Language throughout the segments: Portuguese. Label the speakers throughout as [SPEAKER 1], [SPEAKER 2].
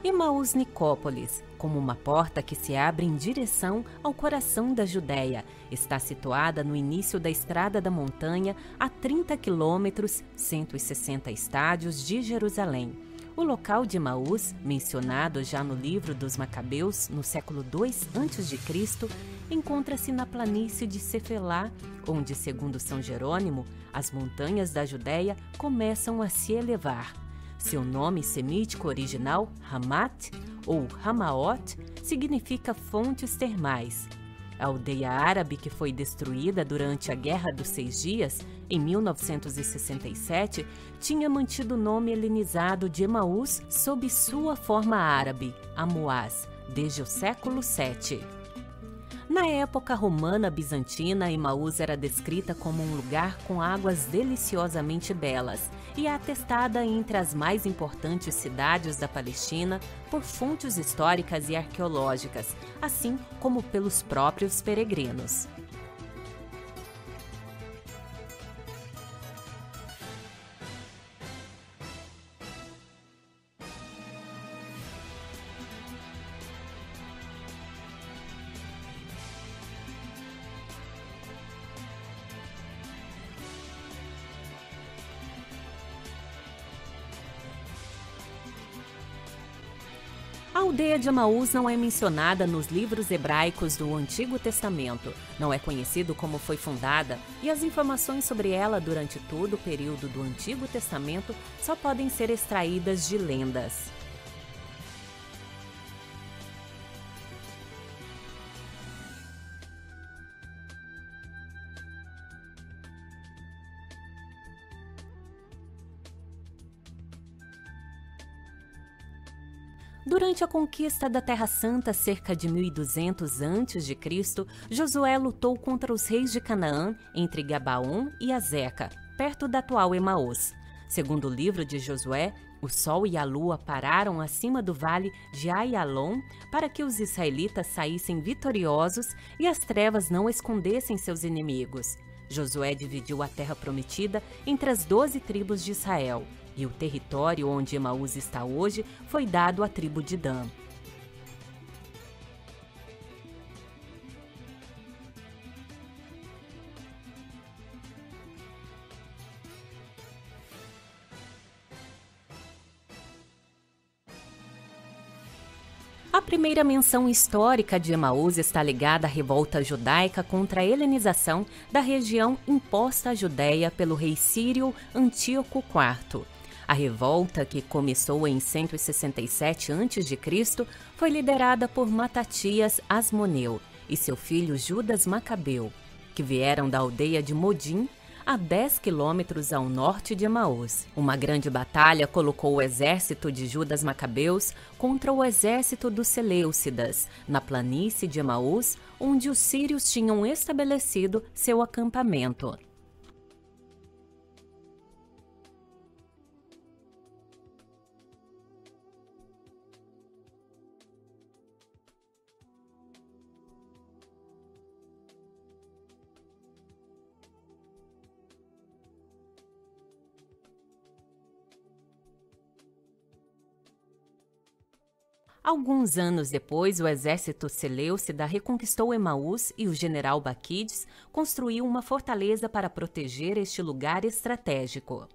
[SPEAKER 1] Emaús Nicópolis, como uma porta que se abre em direção ao coração da Judéia, está situada no início da Estrada da Montanha, a 30 quilômetros, 160 estádios de Jerusalém. O local de Emaús, mencionado já no livro dos Macabeus, no século II a.C., encontra-se na planície de Cefelá, onde, segundo São Jerônimo, as montanhas da Judéia começam a se elevar. Seu nome semítico original, Hamat, ou Hamaot, significa fontes termais. A aldeia árabe que foi destruída durante a Guerra dos Seis Dias, em 1967, tinha mantido o nome helenizado de Emaús sob sua forma árabe, Amuaz, desde o século VII. Na época romana bizantina, Emaús era descrita como um lugar com águas deliciosamente belas e é atestada entre as mais importantes cidades da Palestina por fontes históricas e arqueológicas, assim como pelos próprios peregrinos. A aldeia de Emaús não é mencionada nos livros hebraicos do Antigo Testamento, não é conhecido como foi fundada e as informações sobre ela durante todo o período do Antigo Testamento só podem ser extraídas de lendas. Durante a conquista da Terra Santa, cerca de 1200 a.C., Josué lutou contra os reis de Canaã entre Gabaon e Azeca, perto da atual Emaús. Segundo o livro de Josué, o sol e a lua pararam acima do vale de Aialon para que os israelitas saíssem vitoriosos e as trevas não escondessem seus inimigos. Josué dividiu a terra prometida entre as 12 tribos de Israel. E o território onde Emaús está hoje foi dado à tribo de Dan. A primeira menção histórica de Emaús está ligada à revolta judaica contra a helenização da região imposta à Judéia pelo rei sírio Antíoco IV. A revolta, que começou em 167 a.C., foi liderada por Matatias Asmoneu e seu filho Judas Macabeu, que vieram da aldeia de Modim, a 10 quilômetros ao norte de Emaús. Uma grande batalha colocou o exército de Judas Macabeus contra o exército dos Seleucidas, na planície de Emaús, onde os sírios tinham estabelecido seu acampamento. Alguns anos depois, o exército seleucida reconquistou Emaús e o general Baquides construiu uma fortaleza para proteger este lugar estratégico.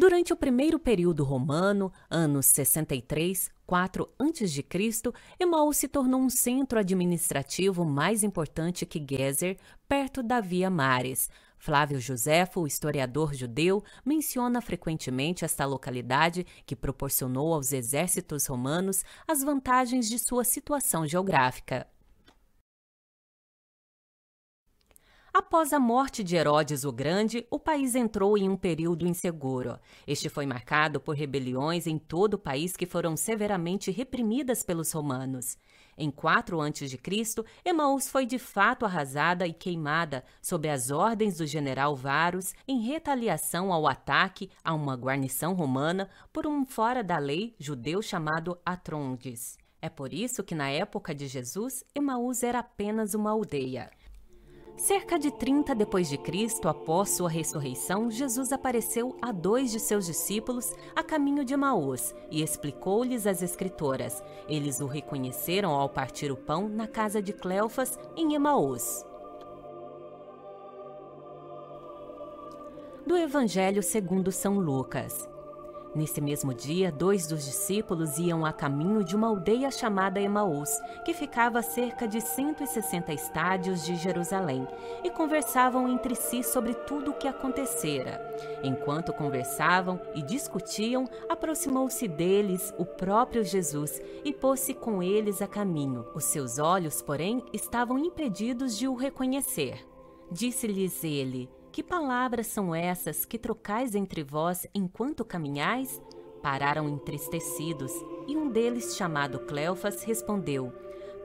[SPEAKER 1] Durante o primeiro período romano, anos 63, 4 a.C., Emaús se tornou um centro administrativo mais importante que Gézer, perto da Via Maris. Flávio Joséfo, o historiador judeu, menciona frequentemente esta localidade que proporcionou aos exércitos romanos as vantagens de sua situação geográfica. Após a morte de Herodes o Grande, o país entrou em um período inseguro. Este foi marcado por rebeliões em todo o país que foram severamente reprimidas pelos romanos. Em 4 a.C., Emaús foi de fato arrasada e queimada sob as ordens do general Varus em retaliação ao ataque a uma guarnição romana por um fora da lei judeu chamado Atrondes. É por isso que na época de Jesus, Emaús era apenas uma aldeia. Cerca de 30 depois de Cristo, após sua ressurreição, Jesus apareceu a 2 de seus discípulos a caminho de Emaús e explicou-lhes as Escrituras. Eles o reconheceram ao partir o pão na casa de Cleofas, em Emaús. Do Evangelho segundo São Lucas. Nesse mesmo dia, 2 dos discípulos iam a caminho de uma aldeia chamada Emaús, que ficava a cerca de 160 estádios de Jerusalém, e conversavam entre si sobre tudo o que acontecera. Enquanto conversavam e discutiam, aproximou-se deles o próprio Jesus e pôs-se com eles a caminho. Os seus olhos, porém, estavam impedidos de o reconhecer. Disse-lhes ele: "Que palavras são essas que trocais entre vós enquanto caminhais?" Pararam entristecidos, e um deles, chamado Cleofas, respondeu: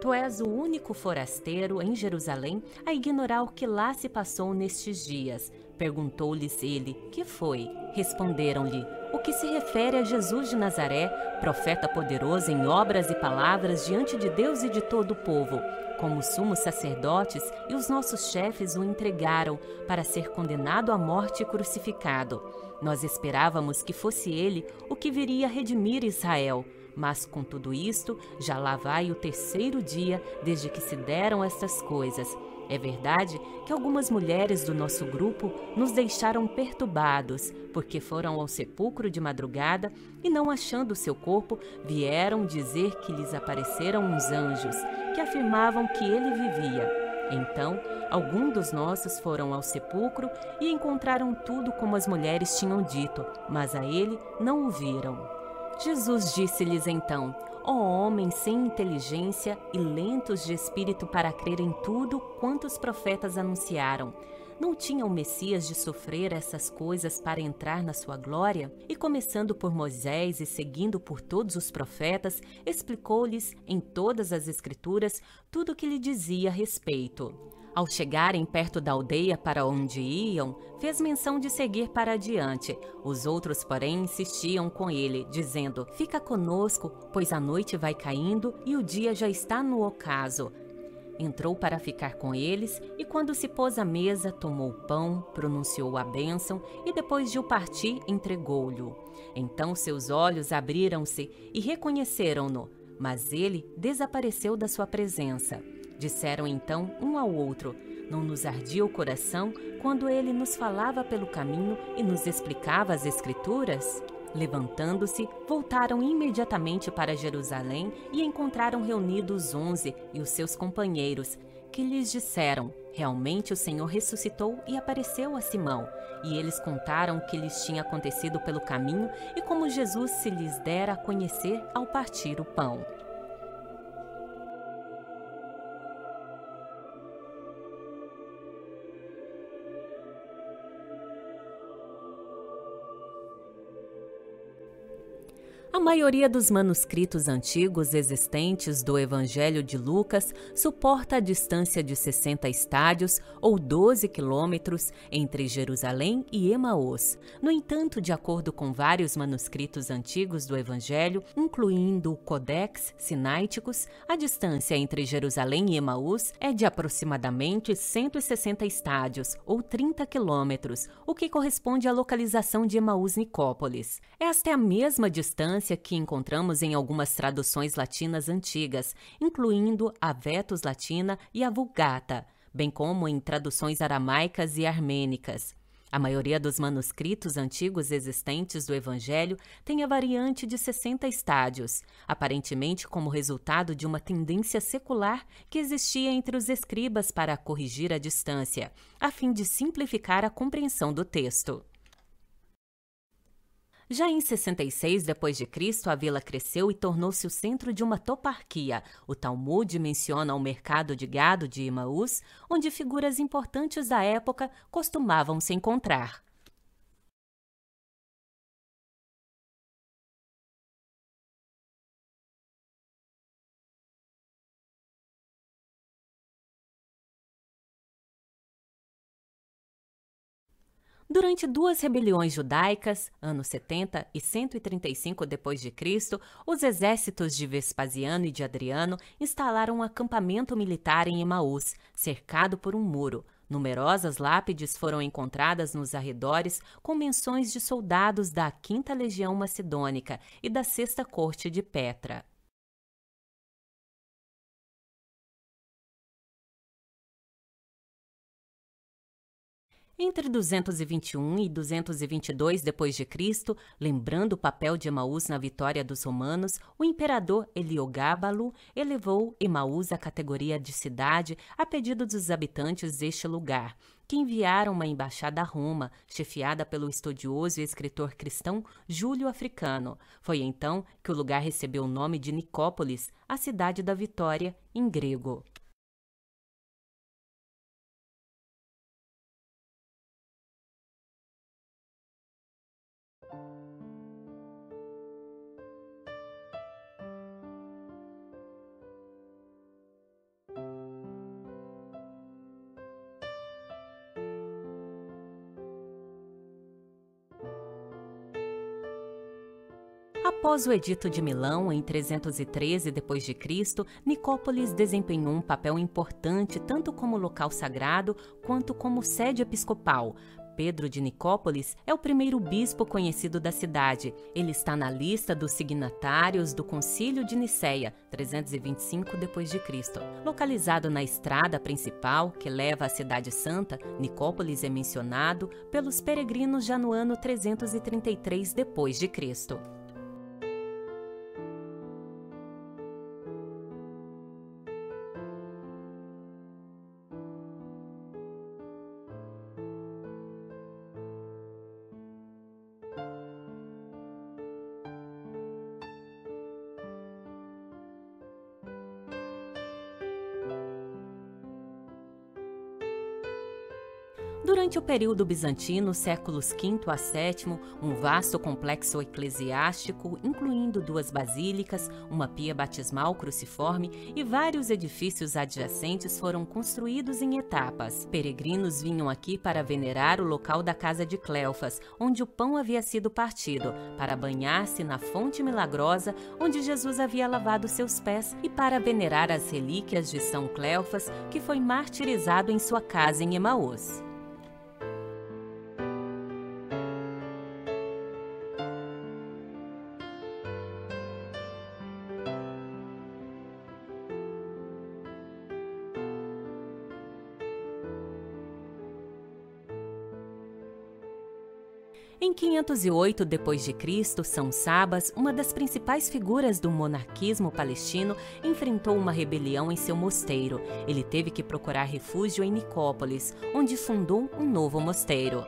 [SPEAKER 1] "Tu és o único forasteiro em Jerusalém a ignorar o que lá se passou nestes dias." Perguntou-lhes ele: "Que foi?" Responderam-lhe: "O que se refere a Jesus de Nazaré, profeta poderoso em obras e palavras diante de Deus e de todo o povo. Como os sumos sacerdotes e os nossos chefes o entregaram para ser condenado à morte e crucificado. Nós esperávamos que fosse ele o que viria redimir Israel. Mas com tudo isto, já lá vai o 3º dia desde que se deram estas coisas. É verdade que algumas mulheres do nosso grupo nos deixaram perturbados, porque foram ao sepulcro de madrugada e, não achando o seu corpo, vieram dizer que lhes apareceram uns anjos, que afirmavam que ele vivia. Então, alguns dos nossos foram ao sepulcro e encontraram tudo como as mulheres tinham dito, mas a ele não o viram." Jesus disse-lhes então: "Ó homens sem inteligência e lentos de espírito para crer em tudo quanto os profetas anunciaram. Não tinha o Messias de sofrer essas coisas para entrar na sua glória?" E começando por Moisés e seguindo por todos os profetas, explicou-lhes em todas as Escrituras tudo o que lhe dizia a respeito. Ao chegarem perto da aldeia para onde iam, fez menção de seguir para adiante. Os outros, porém, insistiam com ele, dizendo: "Fica conosco, pois a noite vai caindo e o dia já está no ocaso." Entrou para ficar com eles e, quando se pôs à mesa, tomou o pão, pronunciou a bênção e, depois de o partir, entregou-lhe. Então seus olhos abriram-se e reconheceram-no, mas ele desapareceu da sua presença. Disseram então um ao outro: "Não nos ardia o coração quando ele nos falava pelo caminho e nos explicava as Escrituras?" Levantando-se, voltaram imediatamente para Jerusalém e encontraram reunidos 11 e os seus companheiros, que lhes disseram: "Realmente o Senhor ressuscitou e apareceu a Simão." E eles contaram o que lhes tinha acontecido pelo caminho e como Jesus se lhes dera a conhecer ao partir o pão. A maioria dos manuscritos antigos existentes do Evangelho de Lucas suporta a distância de 60 estádios ou 12 quilômetros entre Jerusalém e Emaús. No entanto, de acordo com vários manuscritos antigos do Evangelho, incluindo o Codex Sinaiticus, a distância entre Jerusalém e Emaús é de aproximadamente 160 estádios ou 30 quilômetros, o que corresponde à localização de Emaús-Nicópolis. Esta é a mesma distância que encontramos em algumas traduções latinas antigas, incluindo a Vetus Latina e a Vulgata, bem como em traduções aramaicas e armênicas. A maioria dos manuscritos antigos existentes do Evangelho tem a variante de 60 estádios, aparentemente como resultado de uma tendência secular que existia entre os escribas para corrigir a distância, a fim de simplificar a compreensão do texto. Já em 66 d.C., a vila cresceu e tornou-se o centro de uma toparquia. O Talmud menciona o mercado de gado de Emaús, onde figuras importantes da época costumavam se encontrar. Durante duas rebeliões judaicas, anos 70 e 135 d.C., os exércitos de Vespasiano e de Adriano instalaram um acampamento militar em Emaús, cercado por um muro. Numerosas lápides foram encontradas nos arredores com menções de soldados da 5ª Legião Macedônica e da 6ª Corte de Petra. Entre 221 e 222 d.C., lembrando o papel de Emaús na vitória dos romanos, o imperador Heliogábalo elevou Emaús à categoria de cidade a pedido dos habitantes deste lugar, que enviaram uma embaixada a Roma, chefiada pelo estudioso e escritor cristão Júlio Africano. Foi então que o lugar recebeu o nome de Nicópolis, a cidade da vitória, em grego. Após o Edito de Milão, em 313 d.C., Nicópolis desempenhou um papel importante tanto como local sagrado quanto como sede episcopal. Pedro de Nicópolis é o primeiro bispo conhecido da cidade. Ele está na lista dos signatários do Concílio de Nicéia, 325 d.C. Localizado na estrada principal que leva à Cidade Santa, Nicópolis é mencionado pelos peregrinos já no ano 333 d.C. Durante o período bizantino, séculos V a VII, um vasto complexo eclesiástico, incluindo duas basílicas, uma pia batismal cruciforme e vários edifícios adjacentes, foram construídos em etapas. Peregrinos vinham aqui para venerar o local da casa de Cleofas, onde o pão havia sido partido, para banhar-se na fonte milagrosa, onde Jesus havia lavado seus pés, e para venerar as relíquias de São Cleofas, que foi martirizado em sua casa em Emaús. Em 508 d.C., São Sabas, uma das principais figuras do monarquismo palestino, enfrentou uma rebelião em seu mosteiro. Ele teve que procurar refúgio em Nicópolis, onde fundou um novo mosteiro.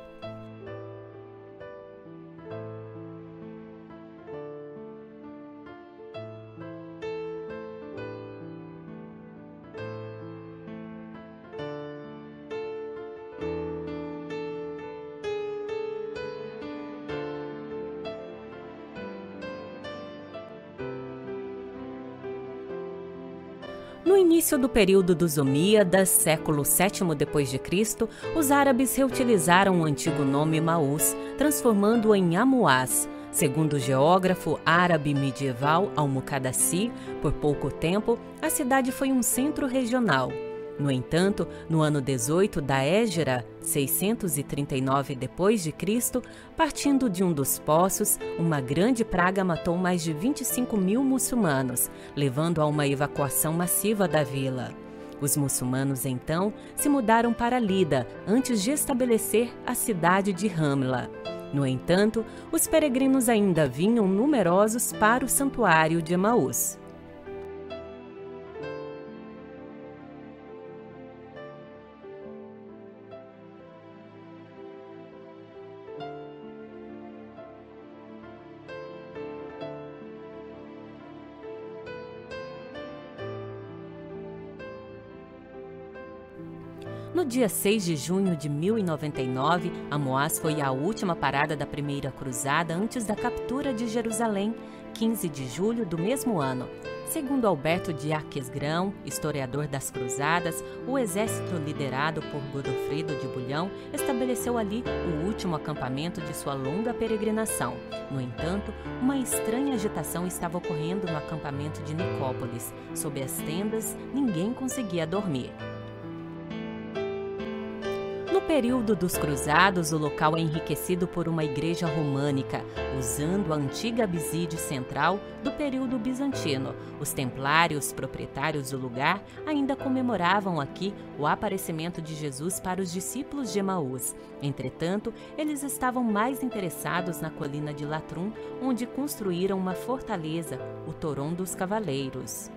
[SPEAKER 1] No início do período dos Omíadas, século VII d.C., os árabes reutilizaram o antigo nome Maús, transformando-o em Amuás. Segundo o geógrafo árabe medieval Al-Muqaddasi, por pouco tempo, a cidade foi um centro regional. No entanto, no ano 18 da Égira, 639 d.C., partindo de um dos poços, uma grande praga matou mais de 25 mil muçulmanos, levando a uma evacuação massiva da vila. Os muçulmanos, então, se mudaram para Lida, antes de estabelecer a cidade de Ramla. No entanto, os peregrinos ainda vinham numerosos para o santuário de Emaús. No dia 6 de junho de 1099, Amós foi a última parada da primeira cruzada antes da captura de Jerusalém, 15 de julho do mesmo ano. Segundo Alberto de Aquisgrão, historiador das cruzadas, o exército liderado por Godofredo de Bulhão estabeleceu ali o último acampamento de sua longa peregrinação. No entanto, uma estranha agitação estava ocorrendo no acampamento de Nicópolis. Sob as tendas, ninguém conseguia dormir. No período dos cruzados, o local é enriquecido por uma igreja românica, usando a antiga abside central do período bizantino. Os templários, proprietários do lugar, ainda comemoravam aqui o aparecimento de Jesus para os discípulos de Emaús. Entretanto, eles estavam mais interessados na colina de Latrum, onde construíram uma fortaleza, o Toron dos Cavaleiros.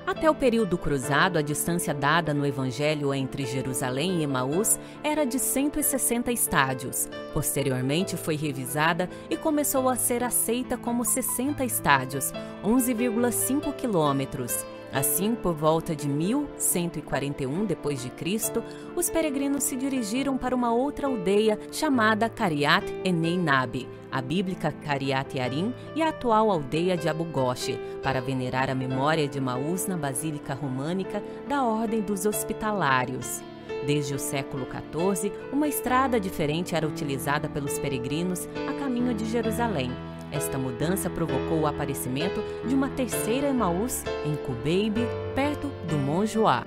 [SPEAKER 1] Até o período cruzado, a distância dada no Evangelho entre Jerusalém e Emaús era de 160 estádios. Posteriormente foi revisada e começou a ser aceita como 60 estádios, 11,5 quilômetros. Assim, por volta de 1141 d.C., os peregrinos se dirigiram para uma outra aldeia chamada Cariat Enei-Nabi, a bíblica Cariat Yarim e a atual aldeia de Abu Ghosh, para venerar a memória de Emaús na Basílica Românica da Ordem dos Hospitalários. Desde o século XIV, uma estrada diferente era utilizada pelos peregrinos a caminho de Jerusalém. Esta mudança provocou o aparecimento de uma terceira Emaús em Qubeib, perto do Montjoie.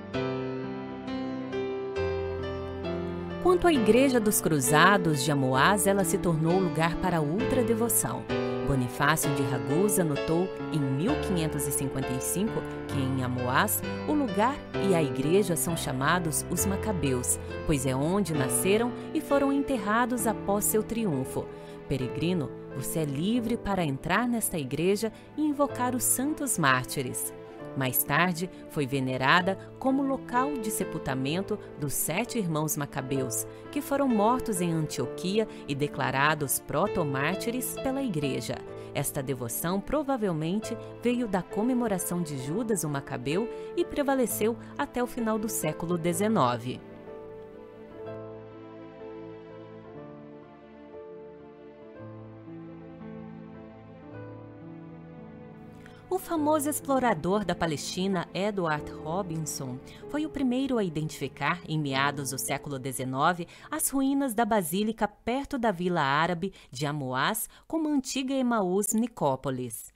[SPEAKER 1] Quanto à Igreja dos Cruzados de Amós, ela se tornou lugar para ultradevoção. Bonifácio de Ragusa notou em 1555 que em Amós o lugar e a igreja são chamados os Macabeus, pois é onde nasceram e foram enterrados após seu triunfo. Peregrino, você é livre para entrar nesta igreja e invocar os santos mártires. Mais tarde, foi venerada como local de sepultamento dos 7 irmãos macabeus, que foram mortos em Antioquia e declarados protomártires pela igreja. Esta devoção provavelmente veio da comemoração de Judas o Macabeu e prevaleceu até o final do século XIX. O famoso explorador da Palestina Edward Robinson foi o primeiro a identificar, em meados do século XIX, as ruínas da basílica perto da vila árabe de Amós, como a antiga Emaús Nicópolis.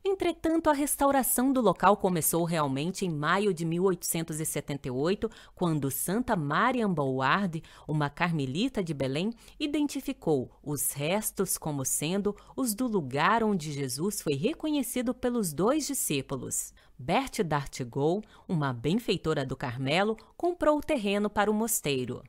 [SPEAKER 1] Entretanto, a restauração do local começou realmente em maio de 1878, quando Santa Mariam Bouard, uma carmelita de Belém, identificou os restos como sendo os do lugar onde Jesus foi reconhecido pelos 2 discípulos. Berthe d'Artigol, uma benfeitora do Carmelo, comprou o terreno para o mosteiro.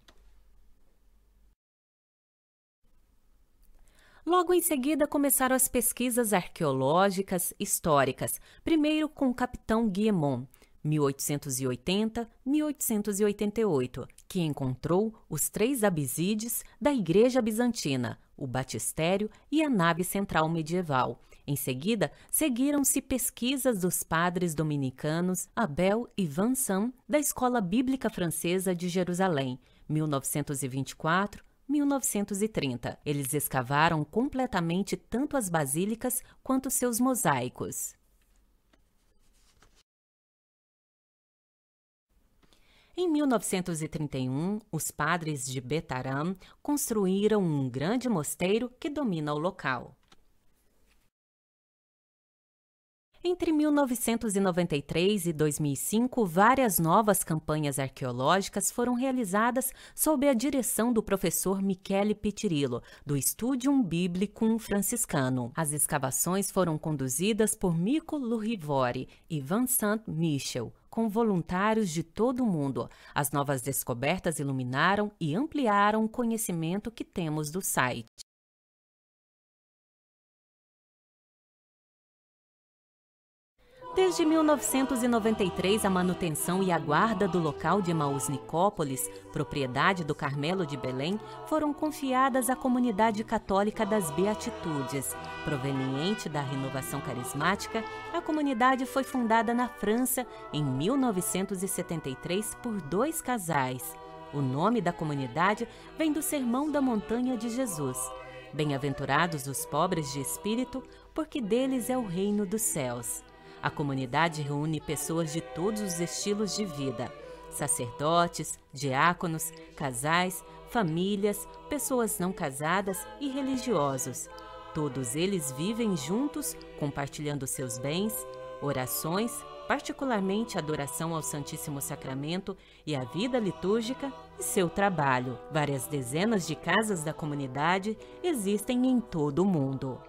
[SPEAKER 1] Logo em seguida começaram as pesquisas arqueológicas históricas, primeiro com o capitão Guillemot, 1880-1888, que encontrou os 3 absides da Igreja Bizantina, o batistério e a nave central medieval. Em seguida, seguiram-se pesquisas dos padres dominicanos Abel e Vincent, da Escola Bíblica Francesa de Jerusalém, 1924, 1930. Eles escavaram completamente tanto as basílicas quanto seus mosaicos. Em 1931, os padres de Betaram construíram um grande mosteiro que domina o local. Entre 1993 e 2005, várias novas campanhas arqueológicas foram realizadas sob a direção do professor Michele Pitirillo, do Studium Biblicum Franciscanum. As escavações foram conduzidas por Mico Lurivori e Vincent Michel, com voluntários de todo o mundo. As novas descobertas iluminaram e ampliaram o conhecimento que temos do site. Desde 1993, a manutenção e a guarda do local de Emaús Nicópolis, propriedade do Carmelo de Belém, foram confiadas à comunidade católica das Beatitudes. Proveniente da renovação carismática, a comunidade foi fundada na França em 1973 por 2 casais. O nome da comunidade vem do Sermão da Montanha de Jesus. Bem-aventurados os pobres de espírito, porque deles é o reino dos céus. A comunidade reúne pessoas de todos os estilos de vida: sacerdotes, diáconos, casais, famílias, pessoas não casadas e religiosos. Todos eles vivem juntos, compartilhando seus bens, orações, particularmente a adoração ao Santíssimo Sacramento e a vida litúrgica e seu trabalho. Várias dezenas de casas da comunidade existem em todo o mundo.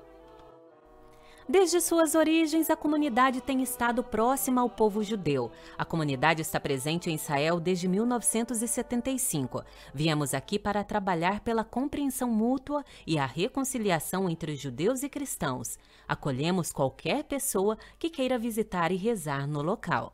[SPEAKER 1] Desde suas origens, a comunidade tem estado próxima ao povo judeu. A comunidade está presente em Israel desde 1975. Viemos aqui para trabalhar pela compreensão mútua e a reconciliação entre judeus e cristãos. Acolhemos qualquer pessoa que queira visitar e rezar no local.